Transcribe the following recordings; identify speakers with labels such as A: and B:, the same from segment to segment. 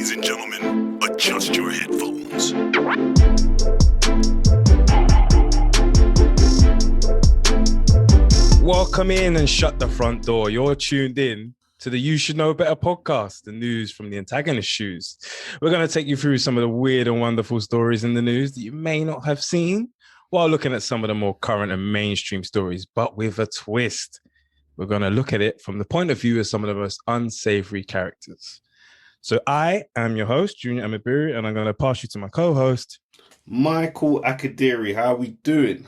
A: Ladies and gentlemen, adjust your headphones.
B: Welcome in and shut the front door. You're tuned in to the You Should Know Better podcast, the news from the antagonist shoes. We're going to take you through some of the weird and wonderful stories in the news that you may not have seen, while looking at some of the more current and mainstream stories, but with a twist. We're going to look at it from the point of view of some of the most unsavory characters. So I am your host, Jr Amobire, and I'm going to pass you to my co-host,
C: Michael Akadiri. How we doing?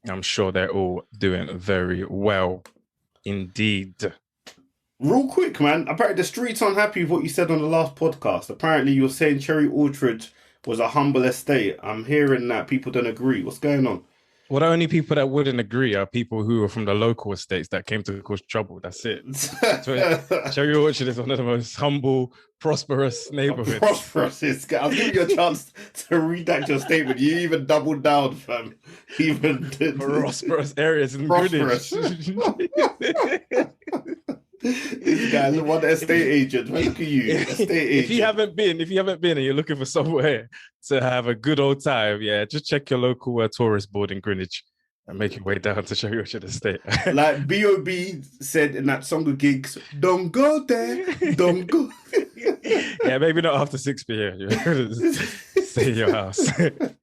B: I'm sure they're all doing very well indeed.
C: Real quick, man. Apparently the streets aren't happy with what you said on the last podcast. Apparently you're saying Cherry Orchard was a humble estate. I'm hearing that people don't agree. What's going on?
B: Well, the only people that wouldn't agree are people who are from the local estates that came to cause trouble. That's it. Cherry Orchard is one of the most humble, prosperous neighborhoods.
C: I'll give you a chance to redact your statement. You even doubled down, fam. Even
B: prosperous areas in Greenwich.
C: This guy, what estate agent? Look at you, estate agent.
B: If you haven't been, and you're looking for somewhere to have a good old time, just check your local tourist board in Greenwich and make your way down to Cherry Orchard Estate.
C: Like B.O.B. said in that song of Gigs, don't go there, don't go.
B: Yeah, maybe not after 6 p.m. You're going to stay in your house. But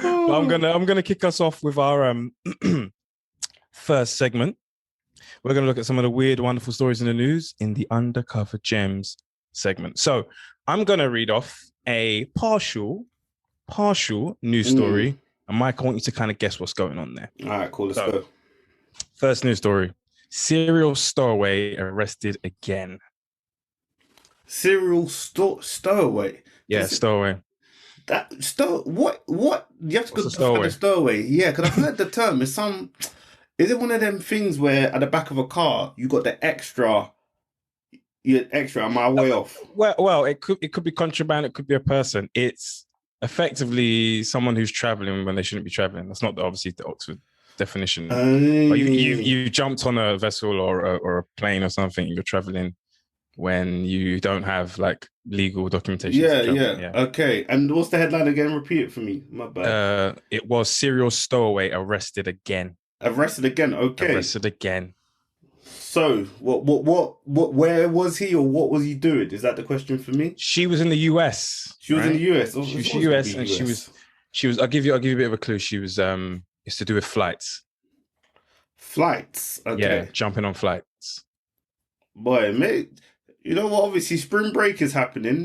B: I'm gonna kick us off with our first segment. We're going to look at some of the weird, wonderful stories in the news in the Undercover Gems segment. So I'm going to read off a partial news story. And Mike, I want you to kind of guess what's going on there.
C: All right, cool. Let's go.
B: First news story. Serial stowaway arrested again.
C: Serial stowaway?
B: Yeah, stowaway.
C: What? You have to go to stowaway. Yeah, because I've heard the term. Is it one of them things where at the back of a car you got the extra? Am I way off?
B: Well, it could be contraband. It could be a person. It's effectively someone who's traveling when they shouldn't be traveling. That's not obviously the Oxford definition. But you jumped on a vessel or a plane or something. You're traveling when you don't have like legal documentation.
C: Yeah. Okay. And what's the headline again? Repeat it for me. My bad.
B: It was serial stowaway arrested again.
C: Arrested again. Okay.
B: Arrested again.
C: So what? Where was he, or what was he doing? Is that the question for me?
B: She was in the US.
C: She was in the US. She
B: was US, and she was. I'll give you a bit of a clue. She was. It's to do with flights.
C: Flights. Okay.
B: Yeah, jumping on flights.
C: Boy, mate. You know what? Obviously, spring break is happening.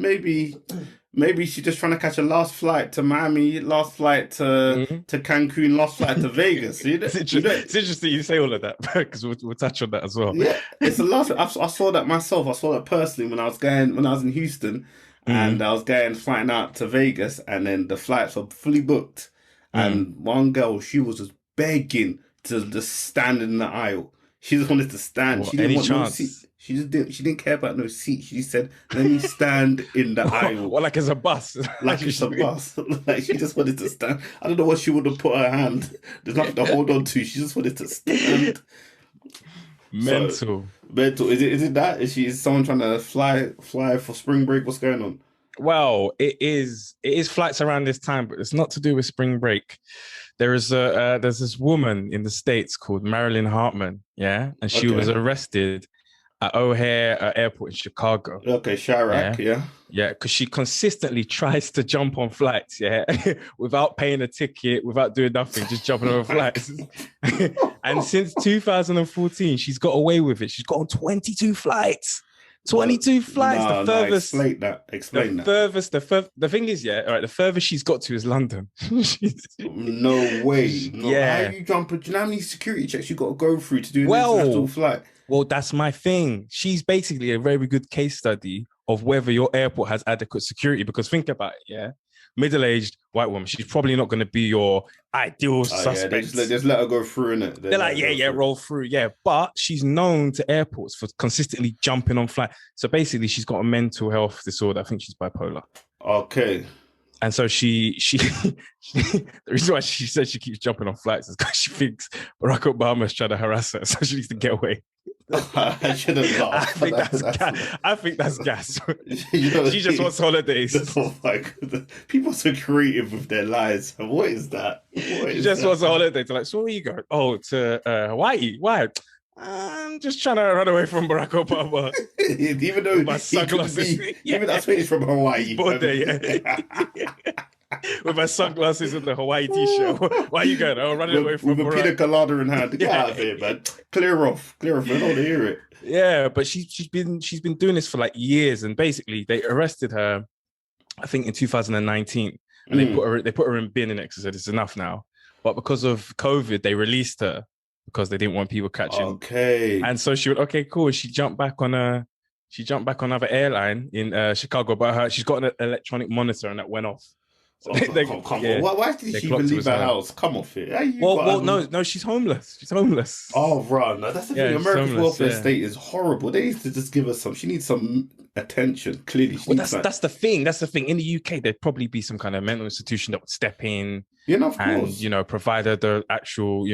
C: Maybe she's just trying to catch a last flight to Miami, last flight to Cancun, last flight to Vegas. It's
B: interesting you say all of that because we'll touch on that as well.
C: Yeah, it's the last. I saw that myself. I saw that personally when I was in Houston, and I was flying out to Vegas, and then the flights were fully booked, and one girl, she was just begging to just stand in the aisle. She just wanted to stand. She didn't want no seat. She didn't care about no seat. She said, "Let me stand in the aisle."
B: Well, like it's a bus.
C: Like it's a bus. Like she just wanted to stand. I don't know what she would have put her hand. There's nothing to hold on to. She just wanted to stand.
B: Mental.
C: Is it that? Is someone trying to fly for spring break? What's going on?
B: Well, it is flights around this time, but it's not to do with spring break. There's this woman in the States called Marilyn Hartman, and she was arrested at O'Hare Airport in Chicago.
C: Okay, Chirac, yeah,
B: because she consistently tries to jump on flights, without paying a ticket, without doing nothing, just jumping on flights. And since 2014, she's got away with it. She's got on 22 flights. 22 flights. The furthest.
C: Explain that.
B: The thing is, the furthest she's got to is London.
C: No way. No.
B: Yeah.
C: How you jumping? Do you know how many security checks you got to go through to do an international flight?
B: Well, that's my thing. She's basically a very good case study of whether your airport has adequate security. Because think about it, middle-aged white woman. She's probably not going to be your ideal suspect.
C: They just let her go through, innit?
B: They're like, roll through, But she's known to airports for consistently jumping on flights. So basically, she's got a mental health disorder. I think she's bipolar.
C: Okay.
B: And so she the reason why she says she keeps jumping on flights is because she thinks Barack Obama's trying to harass her, so she needs to get away.
C: I shouldn't laugh.
B: I think that's gas.
C: You know,
B: She just wants holidays.
C: oh my goodness. People are so creative with their lies. What is that?
B: She just wants a holiday. To like, so where you go? Oh, to Hawaii. Why? I'm just trying to run away from Barack Obama.
C: Even though
B: my sunglasses.
C: Even that's where he's from Hawaii.
B: With my sunglasses and the Hawaii t-shirt. Why are you going? Oh, running away from
C: with a pina colada in hand. Get out of here, man. Clear off. I don't want to hear it.
B: Yeah, but she's been doing this for like years, and basically they arrested her, I think in 2019, and they put her in bin and said it's enough now. But because of COVID, they released her because they didn't want people catching.
C: Okay.
B: And so she went, okay, cool. She jumped back on another airline in Chicago, but she's got an electronic monitor and that went off. So
C: come on. Why did she even leave her house? Come off it.
B: No, she's homeless. She's homeless.
C: Oh, right. No, that's the thing. America's welfare state is horrible. They used to just give us she needs some attention. Clearly,
B: that's the thing. That's the thing. In the UK, there'd probably be some kind of mental institution that would step in,
C: of course,
B: and provide her the actual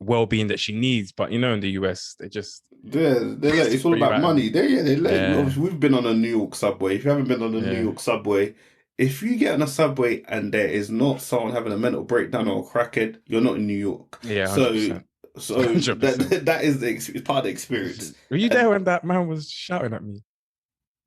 B: well-being that she needs. But in the US, they just
C: it's all about money. We've been on a New York subway. If you haven't been on a New York subway, if you get on a subway and there is not someone having a mental breakdown or a crackhead, you're not in New York.
B: Yeah, 100%.
C: So that is part of the experience.
B: Were you there when that man was shouting at me?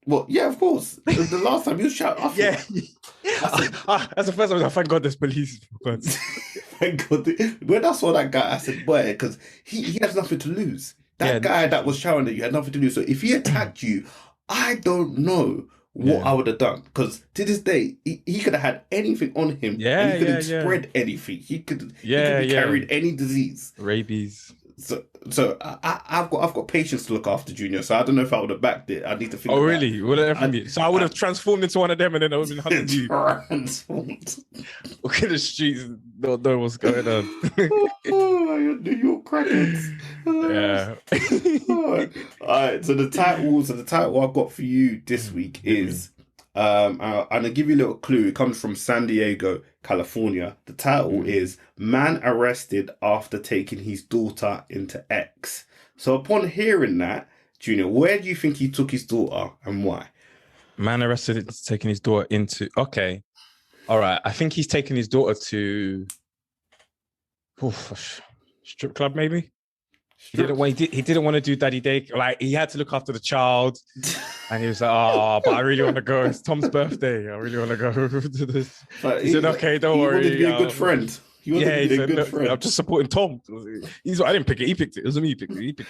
C: Well, yeah, of course. The last time you shouted,
B: that's the first time. Thank God there's police.
C: Thank God. When I saw that guy, I said, "Boy," because he has nothing to lose. That guy that was shouting at you had nothing to lose. So if he attacked you, I don't know what I would have done, because to this day he could have had anything on him. And he could have spread anything. He could have carried any disease,
B: rabies.
C: So I've got patience to look after Junior. So I don't know if I would have backed it. I need to think.
B: Oh really? So I would have transformed into one of them, and then I would have been hunting you.
C: Transformed.
B: Look at the streets. Don't know what's going on.
C: Your New York crackers.
B: Yeah.
C: All right. So the title I've got for you this week is and I'll give you a little clue. It comes from San Diego, California. The title is "Man Arrested After Taking His Daughter into X." So upon hearing that, Junior, where do you think he took his daughter and why?
B: Man arrested taking his daughter into... Okay. All right. I think he's taking his daughter to... strip club, maybe? He didn't want to do daddy day. Like, he had to look after the child. And he was like, oh, but I really want to go. It's Tom's birthday. I really want to go to this. He said, okay, don't worry.
C: He wanted to be a good friend. He said, a good friend.
B: I'm just supporting Tom. I didn't pick it. He picked it. It wasn't me who picked it.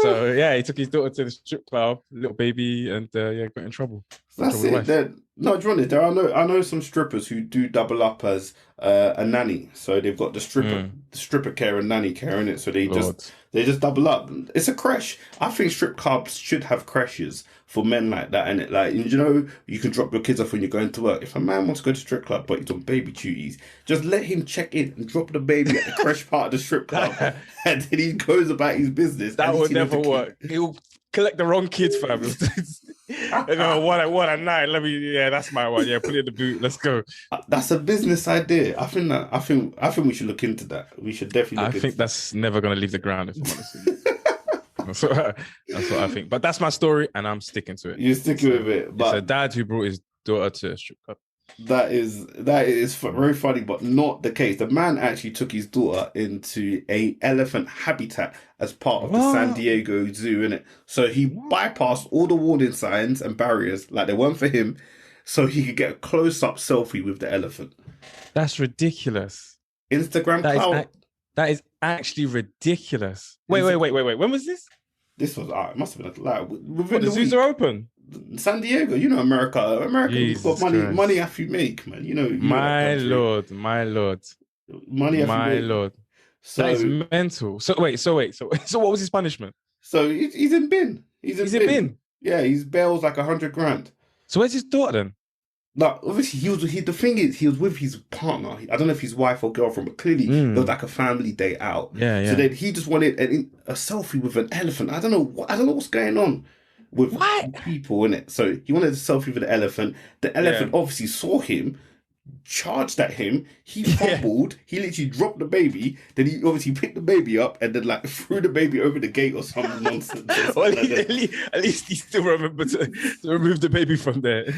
B: So yeah, he took his daughter to the strip club, little baby, and got in trouble.
C: That's it. No, Johnny, I know some strippers who do double up as a nanny. So they've got the stripper care and nanny care in it. So they just double up. It's a crash. I think strip clubs should have crashes for men like that. And you can drop your kids off when you're going to work. If a man wants to go to strip club but he's on baby duties, just let him check in and drop the baby at the crash part of the strip club, and then he goes about his business.
B: That would never work. He'll collect the wrong kids, fam. What a night. That's my one. Yeah, put it in the boot. Let's go.
C: That's a business idea. I think we should look into that. We should definitely
B: I think that's never going to leave the ground, if I'm honest with you. That's what I think. But that's my story, and I'm sticking to it.
C: You're sticking with it. But
B: it's a dad who brought his daughter to a strip club.
C: That is very funny, but not the case. The man actually took his daughter into a elephant habitat as part of the San Diego Zoo, innit? So he bypassed all the warning signs and barriers, like they weren't for him, so he could get a close-up selfie with the elephant.
B: That's ridiculous.
C: Instagram clout.
B: That is actually ridiculous. Wait. When was this?
C: This was, it must have been like
B: within the zoos are open.
C: San Diego, America. You've got money after you make, man.
B: My lord.
C: Money after you make.
B: Lord. So that is mental. So what was his punishment?
C: So he's in bin. He's in bin. Yeah, his bail's like 100 grand.
B: So where's his daughter then?
C: No, obviously the thing is, he was with his partner. I don't know if his wife or girlfriend, but clearly it was like a family day out.
B: Yeah.
C: So then he just wanted a selfie with an elephant. I don't know what's going on with people in it. So he wanted a selfie with the elephant. The elephant obviously saw him, charged at him. He fumbled. He literally dropped the baby. Then he obviously picked the baby up and then like threw the baby over the gate or some nonsense.
B: Well, at least he still remembered to remove the baby from there.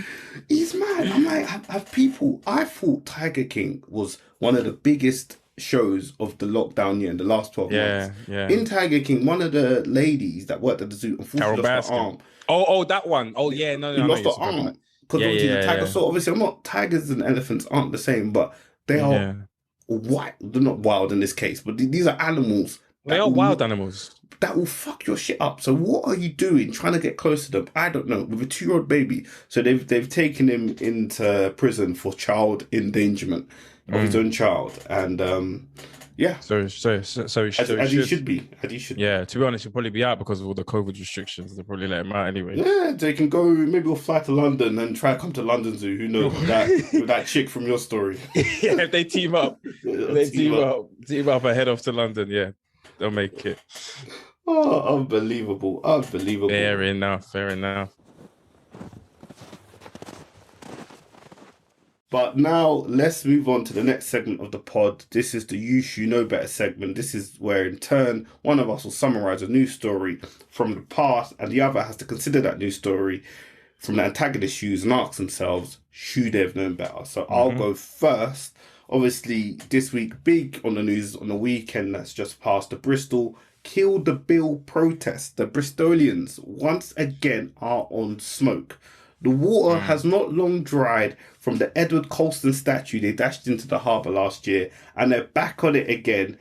C: He's mad. I'm like, have people? I thought Tiger King was one of the biggest shows of the lockdown year in the last 12 months.
B: Yeah.
C: In Tiger King, one of the ladies that worked at the zoo unfortunately lost her arm.
B: Oh, that one. Oh, yeah, no,
C: lost her arm. Because obviously the tiger, so obviously I'm not, tigers and elephants aren't the same, but they are wild. They're not wild in this case, but these are animals.
B: They are wild animals.
C: That will fuck your shit up. So what are you doing trying to get close to them? I don't know. With a 2-year-old baby. So they've taken him into prison for child endangerment of his own child. And yeah.
B: So
C: as he should be.
B: Yeah, to be honest, he'll probably be out because of all the COVID restrictions. They'll probably let him out anyway.
C: Yeah, they can go, maybe we'll fly to London and try to come to London Zoo. Who knows? with that chick from your story.
B: Yeah, if they team up. Team up and head off to London, yeah. They'll make it.
C: Oh, unbelievable.
B: Fair enough.
C: But now let's move on to the next segment of the pod. This is the You Know Better segment. This is where in turn, one of us will summarize a news story from the past and the other has to consider that news story from the antagonist's shoes and ask themselves, should they have known better? So I'll go first. Obviously, this week, big on the news on the weekend that's just passed, the Bristol Kill the Bill protest. The Bristolians once again are on smoke. The water has not long dried from the Edward Colston statue they dashed into the harbour last year, and they're back on it again,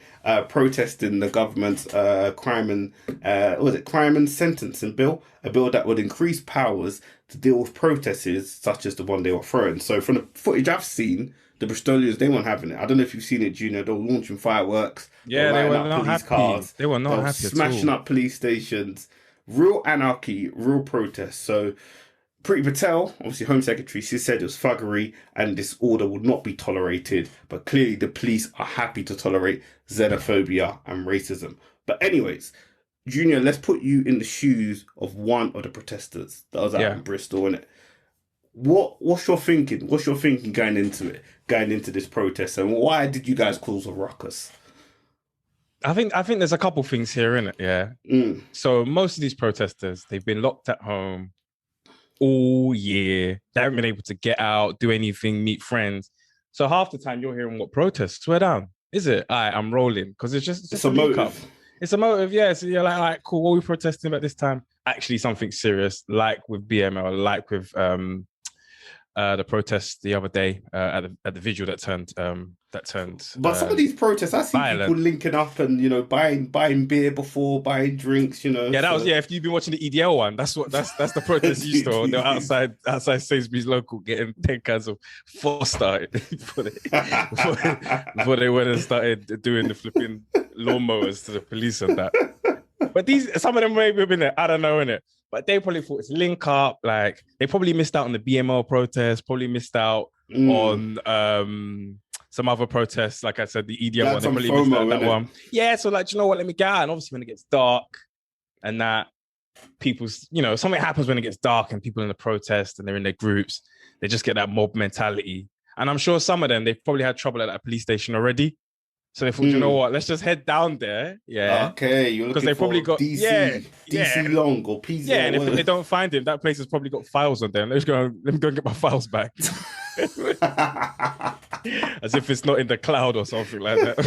C: protesting the government's crime and sentencing bill, a bill that would increase powers to deal with protesters such as the one they were throwing. So from the footage I've seen, the Bristolians, they weren't having it. I don't know if you've seen it, Junior. They were launching fireworks.
B: Yeah, they were not happy.
C: Cars.
B: They were not happy at all.
C: Smashing up police stations. Real anarchy, real protest. So Priti Patel, obviously Home Secretary, she said it was thuggery and this order would not be tolerated. But clearly the police are happy to tolerate xenophobia and racism. But anyways, Junior, let's put you in the shoes of one of the protesters that was out in Bristol, innit? What's your thinking? What's your thinking going into this protest, and why did you guys cause a ruckus?
B: I think there's a couple things here, innit? Yeah. So most of these protesters, they've been locked at home all year. They haven't been able to get out, do anything, meet friends. So half the time you're hearing what protests? Swear down. Is it? I'm rolling because it's just
C: a motive.
B: It's a motive, yeah. So you're like, cool. What are we protesting about this time? Actually, something serious, like with BML, like with the protest the other day at the vigil that turned. But
C: some of these protests, I see
B: violent.
C: People linking up and buying beer before buying drinks.
B: Yeah, that was If you've been watching the EDL one, that's the protest you saw. They're outside Sainsbury's local getting 10 cans of Foster before they went and started doing the flipping lawnmowers to the police and that. But some of them maybe have been there. I don't know, innit? But they probably thought it's link up. Like they probably missed out on the BML protest. Probably missed out on some other protests. Like I said, the EDM one. They probably missed out on that one. Yeah. So like, you know what? Let me go out. And obviously, when it gets dark, and that people's, something happens when it gets dark, and people in the protest and they're in their groups, they just get that mob mentality. And I'm sure some of them they've probably had trouble at that police station already. So they thought, you know what? Let's just head down there. Yeah.
C: Okay. You're looking for DC Long or PZ.
B: Yeah, and if they don't find him, that place has probably got files on them. Let me go and get my files back. As if it's not in the cloud or something like that.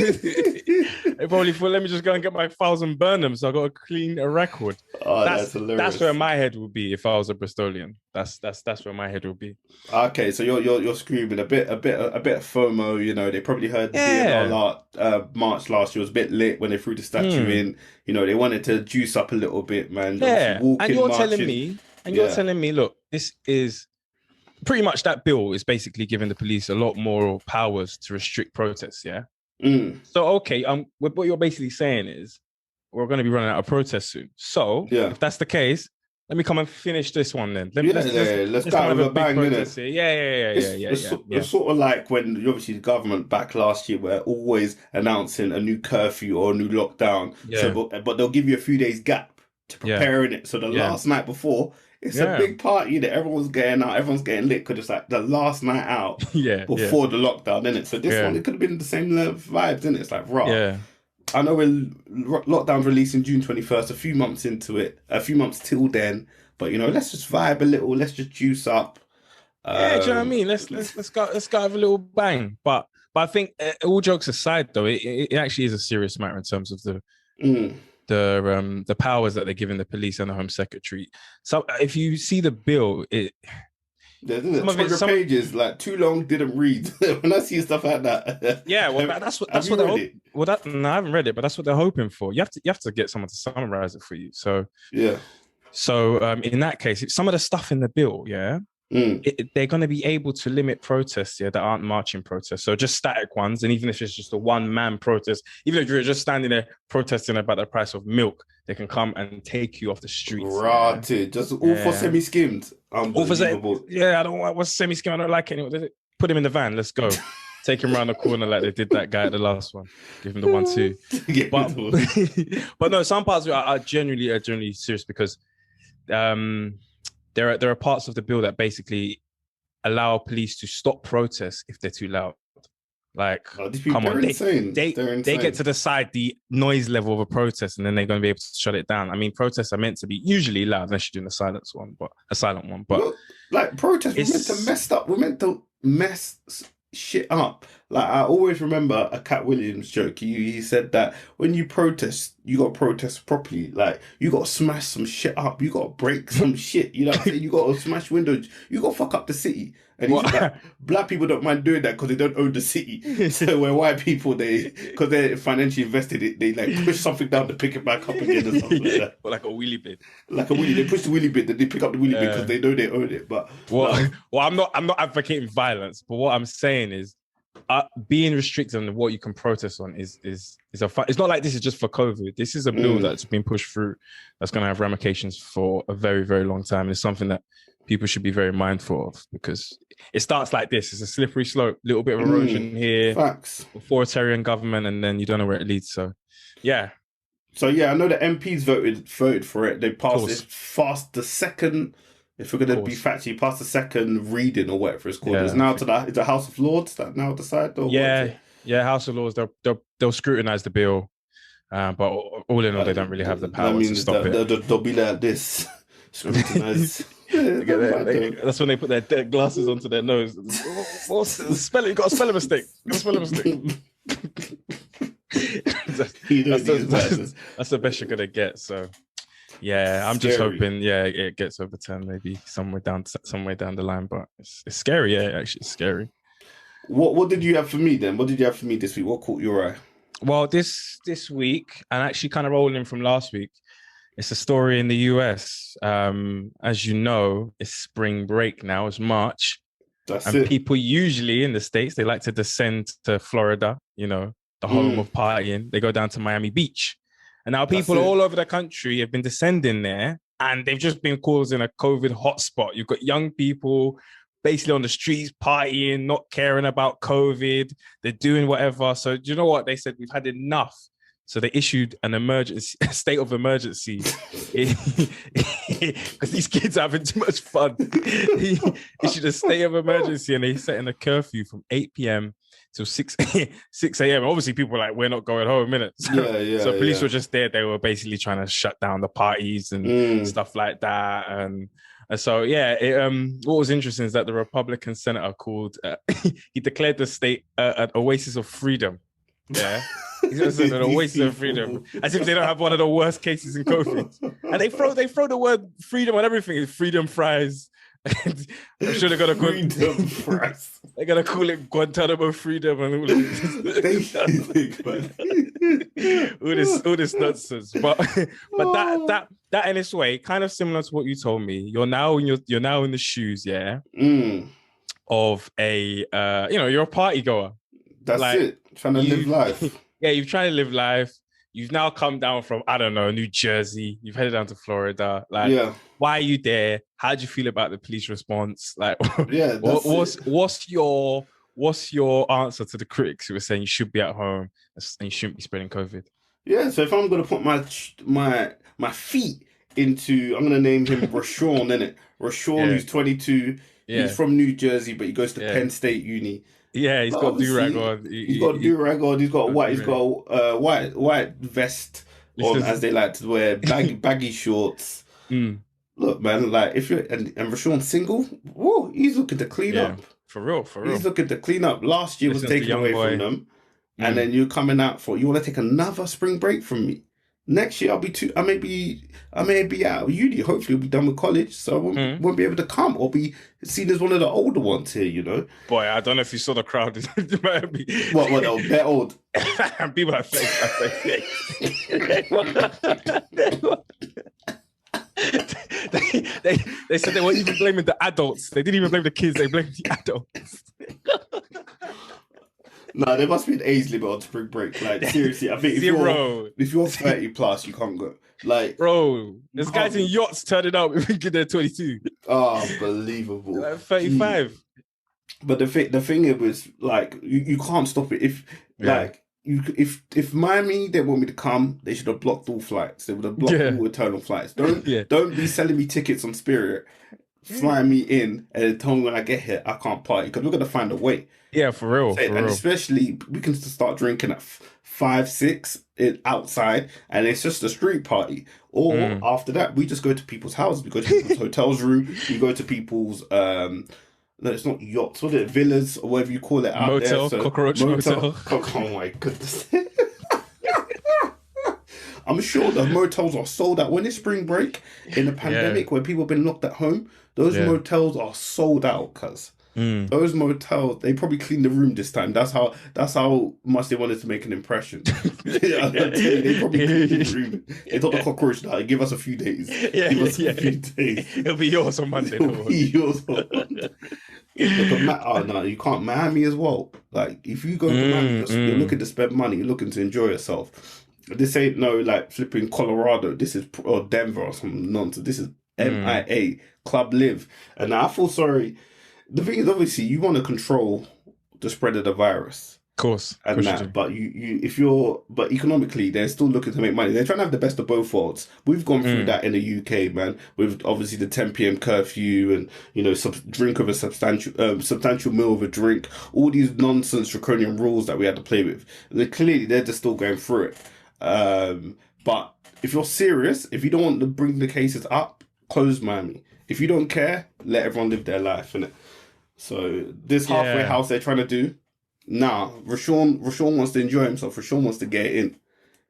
B: They probably thought, let me just go and get my files and burn them, so I got to clean a record.
C: Oh, that's hilarious.
B: That's where my head would be if I was a Bristolian. That's where my head would be. Okay,
C: so you're screaming a bit of FOMO. They probably heard the BML March last year was a bit lit when they threw the statue in. They wanted to juice up a little bit, man.
B: Yeah, and you're telling me, look, this is pretty much that bill is basically giving the police a lot more powers to restrict protests. Yeah. So okay, what you're basically saying is we're going to be running out of protests soon. So if that's the case, let me come and finish this one then. Let's
C: go with a bang,
B: innit? Yeah.
C: It's sort of like when obviously the government back last year were always announcing a new curfew or a new lockdown. Yeah. So, but they'll give you a few days gap to prepare in it. So the last night before, it's a big party that everyone's getting out, everyone's getting lit because it's like the last night out before the lockdown, innit? So this one, it could have been the same level of vibes, innit? It's like, raw.
B: Yeah.
C: I know lockdown's releasing June 21st, a few months into it, a few months till then. But you know, let's just vibe a little, let's just juice up.
B: Yeah, do you know what I mean? Let's go have a little bang. But I think all jokes aside, though, it actually is a serious matter in terms of the powers that they're giving the police and the Home Secretary. So if you see the bill,
C: some pages like too long, didn't read. When I see stuff like that,
B: yeah, well, that's what they're no, I haven't read it, but that's what they're hoping for. You have to get someone to summarize it for you. So
C: yeah.
B: So in that case, some of the stuff in the bill, they're going to be able to limit protests, that aren't marching protests. So just static ones. And even if it's just a one-man protest, even if you're just standing there protesting about the price of milk, they can come and take you off the streets.
C: Right. Just all for semi-skimmed. Unbelievable.
B: I don't want what's semi-skimmed. I don't like it. Put him in the van. Let's go. Take him around the corner like they did that guy at the last one. Give him the 1-2. But no, some parts are genuinely serious because there are parts of the bill that basically allow police to stop protests if they're too loud. Like, come on, they get to decide the noise level of a protest, and then they're going to be able to shut it down. I mean, protests are meant to be usually loud unless you're doing a silent one. But
C: well, like protests, we're meant to mess shit up. Like I always remember a Cat Williams joke. He said that when you protest, you got to protest properly. Like you got to smash some shit up. You got to break some shit. You know what I'm saying? You got to smash windows. You got to fuck up the city. And he's like, black people don't mind doing that because they don't own the city. So where white people, because they're financially invested, they like push something down to pick it back up again or something like that.
B: Or like a wheelie bin.
C: They push the wheelie bin, then they pick up the wheelie bin because they know they own it. But
B: I'm not advocating violence, but what I'm saying is being restricted on what you can protest on is it's not like this is just for COVID. This is a bill that's been pushed through that's going to have ramifications for a very, very long time. It's something that people should be very mindful of because it starts like this. It's a slippery slope, little bit of erosion here,
C: facts,
B: authoritarian government, and then you don't know where it leads. So, yeah.
C: So, yeah, I know the MPs voted for it. They passed it fast the second, if we're going to be factually, past the second reading or whatever it's called. It's now to that. Is the House of Lords that now decide? Or
B: House of Lords. They'll scrutinise the bill, but all in all, they don't really have the power to stop it.
C: They'll be like this, scrutinise.
B: That's when they put their glasses onto their nose. What's the spelling? You got a spelling mistake. That's the best you're gonna get. So, yeah, I'm just hoping, it gets overturned maybe somewhere down the line. But it's scary. Yeah, actually, it's scary.
C: What did you have for me then? What did you have for me this week? What caught your eye?
B: Well, this week, and actually kind of rolling from last week. It's a story in the US. As you know, it's spring break now. It's March. People usually in the States, they like to descend to Florida, the home of partying. They go down to Miami Beach. And now people all over the country have been descending there and they've just been causing a COVID hotspot. You've got young people basically on the streets partying, not caring about COVID. They're doing whatever. So do you know what? They said, we've had enough. So they issued an emergency, state of emergency, because these kids are having too much fun. He issued a state of emergency and they set in a curfew from 8 p.m. till 6 a.m. Obviously, people were like, we're not going home, innit? So police were just there. They were basically trying to shut down the parties and stuff like that. And so, what was interesting is that the Republican senator called, he declared the state an oasis of freedom. Yeah. It's an oasis of freedom, as if they don't have one of the worst cases in COVID. And they throw the word freedom on everything. Freedom fries. I'm sure they're gonna call
C: freedom fries.
B: They're gonna call it Guantanamo freedom and all this nonsense. But that in its way, kind of similar to what you told me. You're now in the shoes, of a you're a party goer.
C: That's like, it. Trying to live life.
B: Yeah, you've tried to live life. You've now come down from, I don't know, New Jersey. You've headed down to Florida. Why are you there? How do you feel about the police response? Like, what's your answer to the critics who were saying you should be at home and you shouldn't be spreading COVID?
C: Yeah, so if I'm going to put my feet into, I'm gonna name him Rashawn, innit? Rashawn,
B: Yeah.
C: who's 22.
B: Yeah.
C: He's from New Jersey, but he goes to
B: Yeah.
C: Penn State Uni.
B: Yeah, he's
C: But
B: got do-rag
C: obviously,
B: on.
C: he's got a do-rag on. He's got a white. He's got a white vest on, as they like to wear, baggy shorts. Look, man, like if you're and Rashawn's single, whoa, he's looking to clean up.
B: For real.
C: He's looking to clean up. Last year was taken away from them, and then you're coming out for, you want to take another spring break from me. Next year I may be out of uni. Hopefully, I'll be done with college, so I won't be able to come or be seen as one of the older ones here. You know,
B: boy, I don't know if you saw the crowd.
C: What they're old.
B: People are fake. They said they weren't even blaming the adults. They didn't even blame the kids. They blamed the adults.
C: No, there must be an age limit on spring break. Like, seriously, I think if you're 30 plus, you can't go. Like,
B: bro, there's guys in yachts turning up thinking they're 22.
C: Oh, unbelievable.
B: Like 35.
C: But the thing it was like you can't stop it. If Miami they want me to come, they should have blocked all flights. They would have blocked all eternal flights. Don't be selling me tickets on Spirit, flying me in, and then tell me when I get here I can't party, because we're gonna find a way.
B: Yeah, for real.
C: Especially we can start drinking at 5, 6 outside, and it's just a street party. Or after that, we just go to people's houses. We go to people's hotels room. We go to people's no, it's not yachts. What is it? Villas or whatever you call it out
B: motel,
C: there. So,
B: cockroach motel.
C: Oh my goodness. I'm sure the motels are sold out. When it's spring break in the pandemic, when people have been locked at home, those motels are sold out, cuz. Those motels, they probably cleaned the room this time. That's how much they wanted to make an impression. They probably cleaned the room. They told the cockroach that give us a few days. Give us a few days.
B: It'll be yours on Monday.
C: It'll be yours on Monday. Oh no, you can't. Miami as well. Like if you go to Miami, you're looking to spend money. You're looking to enjoy yourself. This ain't no like flipping Colorado. This is or Denver or some nonsense. This is MIA Club Live. And I feel sorry. The thing is, obviously, you want to control the spread of the virus,
B: Of course,
C: but but economically, they're still looking to make money. They're trying to have the best of both worlds. We've gone through that in the UK, man, with obviously the 10 p.m. curfew and drink of a substantial meal of a drink, all these nonsense draconian rules that we had to play with. They're just still going through it. But if you're serious, if you don't want to bring the cases up, close Miami. If you don't care, let everyone live their life, innit? So this halfway house they're trying to do, Rashawn wants to enjoy himself. Rashawn wants to get in.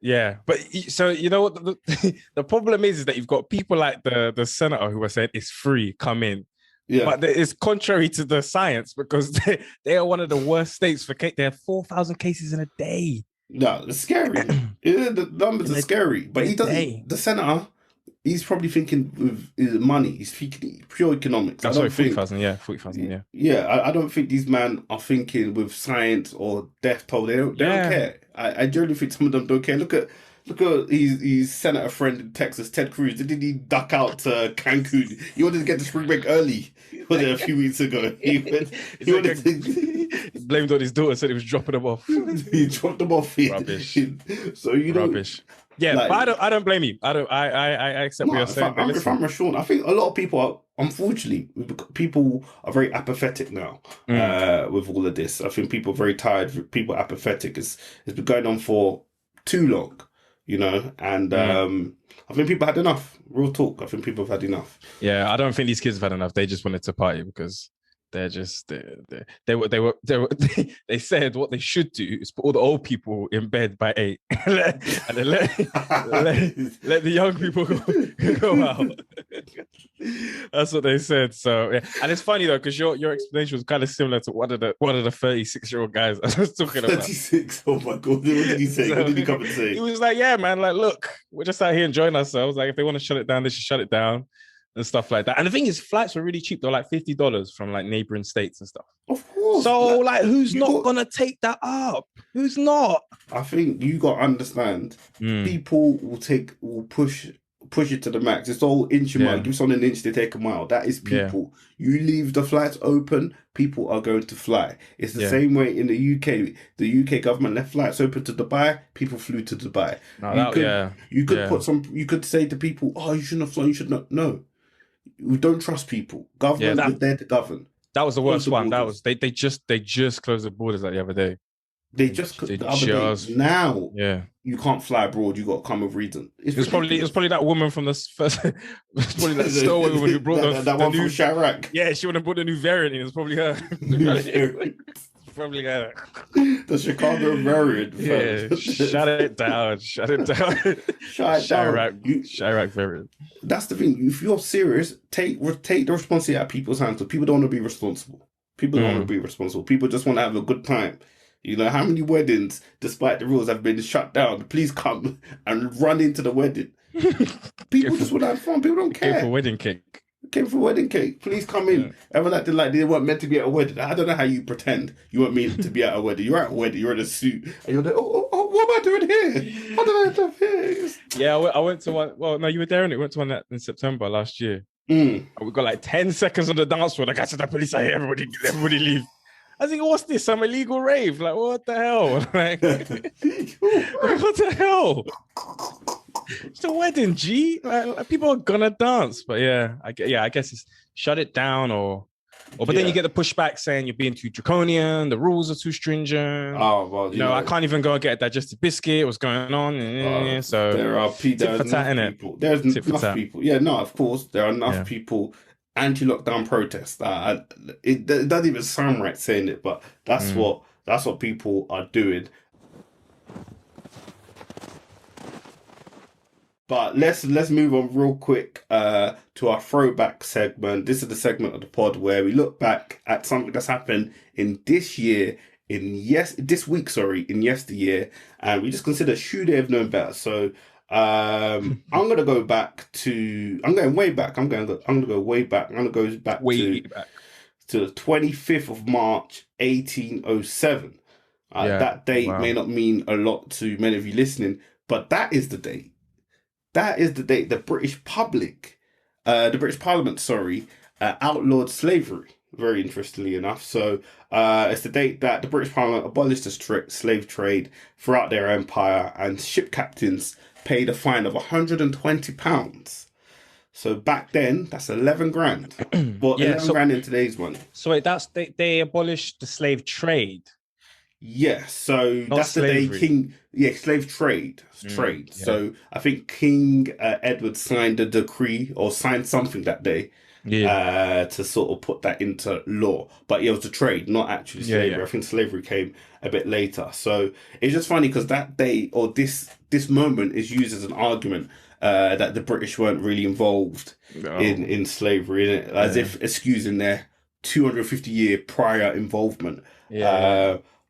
B: Yeah, but so you know what the problem is that you've got people like the senator who are saying it's free, come in. Yeah, but it's contrary to the science, because they are one of the worst states for case. They have 4,000 cases in a day.
C: No, it's scary. The numbers are scary, but he doesn't. The senator. He's probably thinking with money. He's thinking pure economics.
B: That's 40,000. Yeah, 40,000. Yeah.
C: Yeah, I don't think these men are thinking with science or death toll. They don't care. I generally think some of them don't care. Look at his senator friend in Texas, Ted Cruz. Didn't he duck out to Cancun? He wanted to get to spring break early. Was it a few weeks ago? He wanted to
B: blamed on his daughter. Said he was dropping them off.
C: He dropped them off.
B: Rubbish.
C: So
B: rubbish. Yeah, like, but I don't blame you. I accept what you're saying.
C: If I'm Rashawn, I think a lot of people are, unfortunately, people are very apathetic now with all of this. I think people are very tired. People are apathetic. It's been going on for too long, and I think people had enough. Real talk. I think people have had enough.
B: Yeah, I don't think these kids have had enough. They just wanted to party because they're just they said what they should do is put all the old people in bed by 8 and then let the young people go out. That's what they said. So yeah, and it's funny though because your explanation was kind of similar to one of the 36-year-old guys I was talking about.
C: 36. Oh my god, what did he say? What did he come and say?
B: He was like, "Yeah, man. Like, look, we're just out here enjoying ourselves. Like, if they want to shut it down, they should shut it down." And stuff like that. And the thing is, flights were really cheap. They're like $50 from like neighboring states and stuff.
C: Of course.
B: So who's not gonna take that up? Who's not?
C: I think you got to understand. People will push push it to the max. It's all inch a mile.
B: Yeah.
C: Give someone an inch, they take a mile. That is
B: Yeah.
C: people. You leave the flights open, people are going to fly. It's the
B: Yeah.
C: same way in the UK. The UK government left flights open to Dubai. People flew to Dubai. You could put some. You could say to people, "Oh, you shouldn't have flown. You should not." No, we don't trust people. Government is there to govern.
B: That was the worst one. That
C: borders.
B: was they just closed the borders like the other day.
C: They just the other day. Now, you can't fly abroad. You got to come with reason. It was
B: probably that woman from the first. It was probably that stowaway woman who brought
C: that one
B: new,
C: from Chirac.
B: Yeah, she would have brought the new variant in. It was probably her. Probably her.
C: The Chicago variant.
B: Yeah, shut it down. Shut it down. Chirac variant.
C: That's the thing. If you're serious, take the responsibility out of people's hands. So people don't want to be responsible. People don't want to be responsible. People just want to have a good time. You know, how many weddings, despite the rules, have been shut down? Please come and run into the wedding. People just want to have fun. People don't care.
B: Came for wedding cake.
C: Came for wedding cake. Please come in. Everyone acted like they weren't meant to be at a wedding. I don't know how you pretend you weren't meant to be at a wedding. You're at a wedding. You're in a suit. And you're like, oh, what am I doing here? What did I do here?
B: Yeah, I went to one. Well, no, you were there, and it went to one in September last year. We got like 10 seconds on the dance floor. Like I said, the police are here. Everybody leave. I think, what's this? Some illegal rave? Like, what the hell? Like, what the hell? It's a wedding, G. Like, people are gonna dance, but I guess it's shut it down, but then you get the pushback saying you're being too draconian. The rules are too stringent. Oh well, you know, I can't even go and get a digestive biscuit. What's going on? So
C: there are people. There's enough people. Yeah, no, of course there are enough people. Anti-lockdown protests. It doesn't even sound right saying it, but that's what people are doing. But let's move on real quick to our throwback segment. This is the segment of the pod where we look back at something that's happened in this year, in yesteryear, and we just consider should they have known better. So I'm gonna go back to. I'm going way back. I'm gonna go way back. I'm gonna go back to the 25th of March, 1807. That date may not mean a lot to many of you listening, but that is the date. That is the date the British Parliament, outlawed slavery. Very interestingly enough. So it's the date that the British Parliament abolished the slave trade throughout their empire, and ship captains paid a fine of £120. So back then, that's 11 grand. Well, 11 grand in today's money.
B: So wait, they abolished the slave trade.
C: Yeah, so
B: Not
C: that's
B: slavery.
C: the day slave trade. Trade. Yeah. So I think King Edward signed a decree or signed something that day to sort of put that into law. But it was a trade, not actually slavery. I think slavery came a bit later. So it's just funny because that day or this moment is used as an argument that the British weren't really involved in slavery, as if excusing their 250-year prior involvement.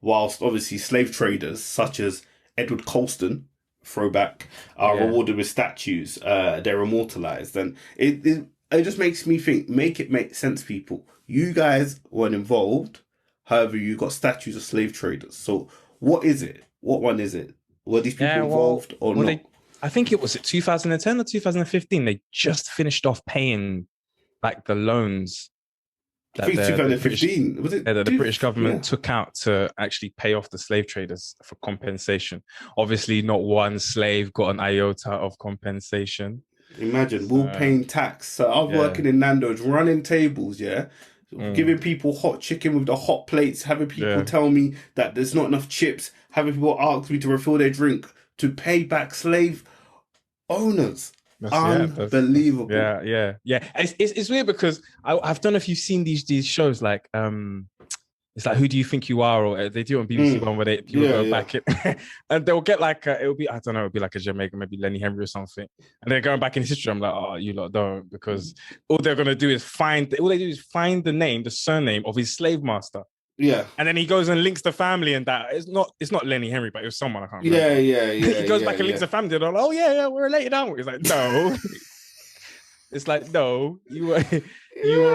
C: Whilst obviously slave traders such as Edward Colston, throwback, are rewarded with statues. They're immortalized, and it just makes me think. Make it make sense, people. You guys weren't involved. However, you got statues of slave traders. So what is it? What one is it? Were these people involved or not?
B: I think it was 2010 or 2015. They just finished off paying like the loans.
C: I think 2015, was it?
B: The British government took out to actually pay off the slave traders for compensation. Obviously, not one slave got an iota of compensation.
C: Imagine, we're paying tax. So I was working in Nando's, running tables, giving people hot chicken with the hot plates, having people tell me that there's not enough chips, having people ask me to refill their drink to pay back slave owners. Unbelievable.
B: Yeah. It's weird because I've done if you've seen these shows like it's like Who Do You Think You Are, or they do it on BBC One where people go back in and they'll get like it'll be like a Jamaican, maybe Lenny Henry or something, and they're going back in history. I'm like, oh, you lot don't, because all they're gonna do is find the name, the surname of his slave master.
C: Yeah,
B: and then he goes and links the family, and that it's not Lenny Henry, but it was someone I can't remember. He goes back and links the family. They're like, oh yeah, we're related, aren't we? It's like, no. It's like, no, you were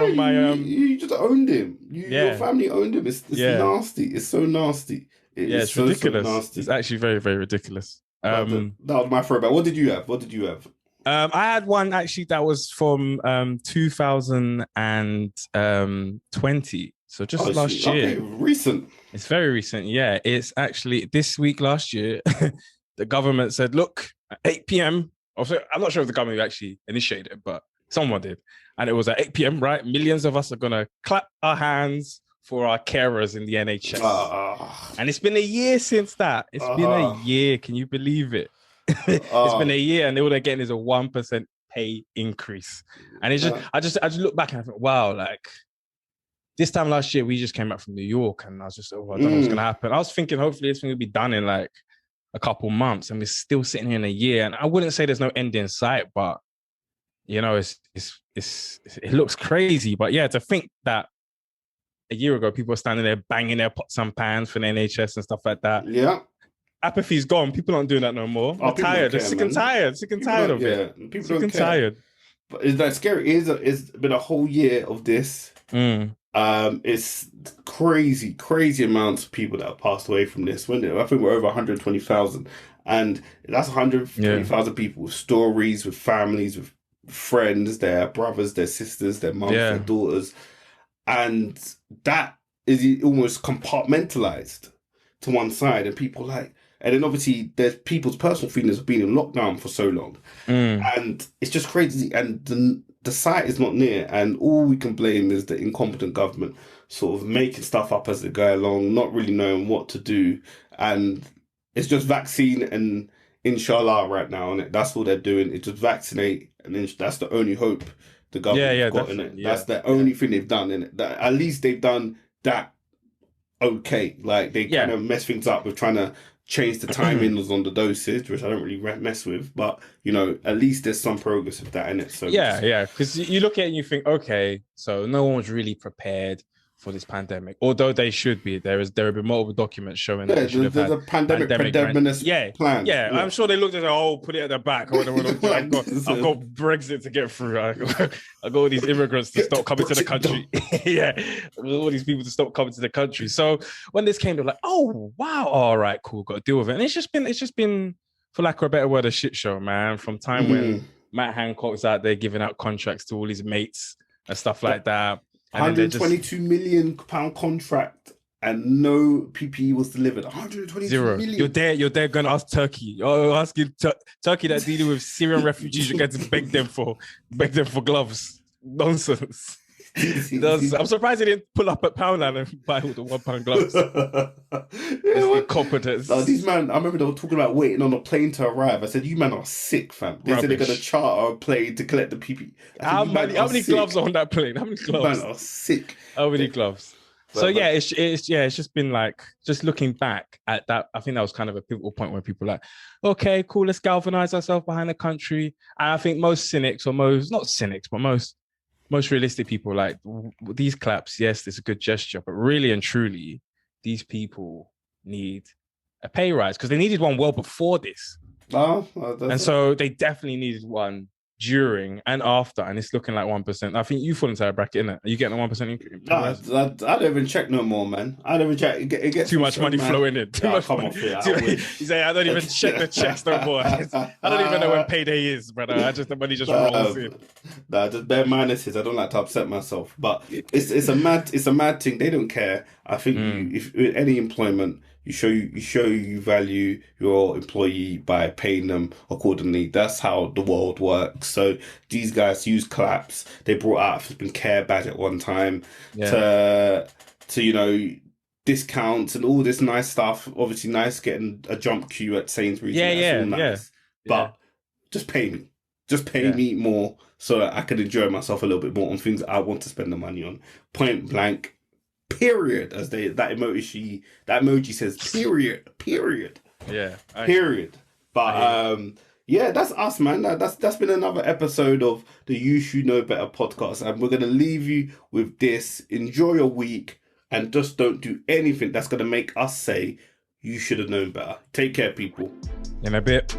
B: on my
C: You just owned him. Your family owned him. It's nasty. It's so nasty.
B: It's ridiculous. So nasty. It's actually very, very ridiculous.
C: That was my throwback. What did you have?
B: I had one actually that was from 2020, so just last year.
C: Okay, recent.
B: It's very recent. Yeah, it's actually this week last year. The government said, "Look, at 8 p.m." Also, I'm not sure if the government actually initiated it, but someone did, and it was at 8 p.m. Right, millions of us are gonna clap our hands for our carers in the NHS, and it's been a year since that. It's been a year. Can you believe it? It's been a year, and all they're getting is a 1% pay increase. And it's just, I just look back and I think, wow, like this time last year, we just came back from New York, and I was just, I don't know what's gonna happen. I was thinking, hopefully, this thing will be done in like a couple months, and we're still sitting here in a year. And I wouldn't say there's no end in sight, but you know, it looks crazy. But yeah, to think that a year ago, people were standing there banging their pots and pans for the NHS and stuff like that.
C: Yeah.
B: Apathy's gone. People aren't doing that no more. They're tired. They're sick and tired. Sick and tired of it.
C: People
B: sick
C: don't
B: and
C: care.
B: tired.
C: But it's like scary. It's been a whole year of this. It's crazy amounts of people that have passed away from this. I think we're over 120,000, and that's 120,000 people with stories, with families, with friends, their brothers, their sisters, their moms, their daughters, and that is almost compartmentalized to one side, and people like. And then obviously there's people's personal feelings of being in lockdown for so long. And it's just crazy. And the site is not near. And all we can blame is the incompetent government sort of making stuff up as they go along, not really knowing what to do. And it's just vaccine and inshallah right now. And that's all they're doing. It's just vaccinate. And then that's the only hope the government's got in it. That's the only thing they've done in it. At least they've done that okay. Like they kind of mess things up with trying to change the timings on the dosage, which I don't really mess with, but you know, at least there's some progress with that in it. So
B: because you look at it and you think, okay, so no one was really prepared for this pandemic, although they should be. There have been multiple documents showing that there's a pandemic
C: plan.
B: I'm sure they looked at it, put it at the back. I've got Brexit to get through. I got all these immigrants to stop coming to the country. All these people to stop coming to the country. So when this came, they're like, oh wow, all right, cool, got to deal with it. And it's just been, for lack of a better word, a shit show, man. From time when Matt Hancock's out there giving out contracts to all his mates and stuff like that.
C: £122 million contract and no PPE was delivered. 122 million.
B: You're there going to ask Turkey. You're asking Turkey that's dealing with Syrian refugees. You're going to beg them for gloves. Nonsense. I'm surprised they didn't pull up at Poundland and buy all the £1 gloves. It's incompetence.
C: These man, I remember they were talking about waiting on a plane to arrive. I said, "You man are sick, fam." They said they're going to charter a plane to collect the PPE.
B: How many gloves are on that plane? How many gloves?
C: You man are sick.
B: How many gloves? So it's just been like, just looking back at that, I think that was kind of a pivotal point where people were like, okay, cool, let's galvanize ourselves behind the country. And I think most cynics, or not cynics, but most realistic people, like, these claps, yes, it's a good gesture, but really and truly, these people need a pay rise because they needed one well before this. And so they definitely needed one during and after, and it's looking like 1%. I think you fall into that bracket, innit? Are you getting a 1% increase?
C: I don't even check no more, man. I don't even check. It gets
B: too much money flowing in. Too much
C: come
B: money.
C: Off here.
B: You say, I don't even check the checks no more. I don't even know when payday is, brother. The money just rolls in.
C: Just bare minuses. I don't like to upset myself, but it's a mad thing. They don't care. I think if any employment, you show you value your employee by paying them accordingly. That's how the world works. So these guys use claps. They brought out a flipping care badge at one time to discounts and all this nice stuff. Obviously, nice getting a jump queue at Sainsbury's. But just pay me. Just pay me more so that I can enjoy myself a little bit more on things that I want to spend the money on. Point blank. Period, as that emoji says. Period.
B: Yeah.
C: Period. But that's us, man. That's been another episode of the You Should Know Better podcast, and we're gonna leave you with this. Enjoy your week, and just don't do anything that's gonna make us say you should have known better. Take care, people.
B: In a bit.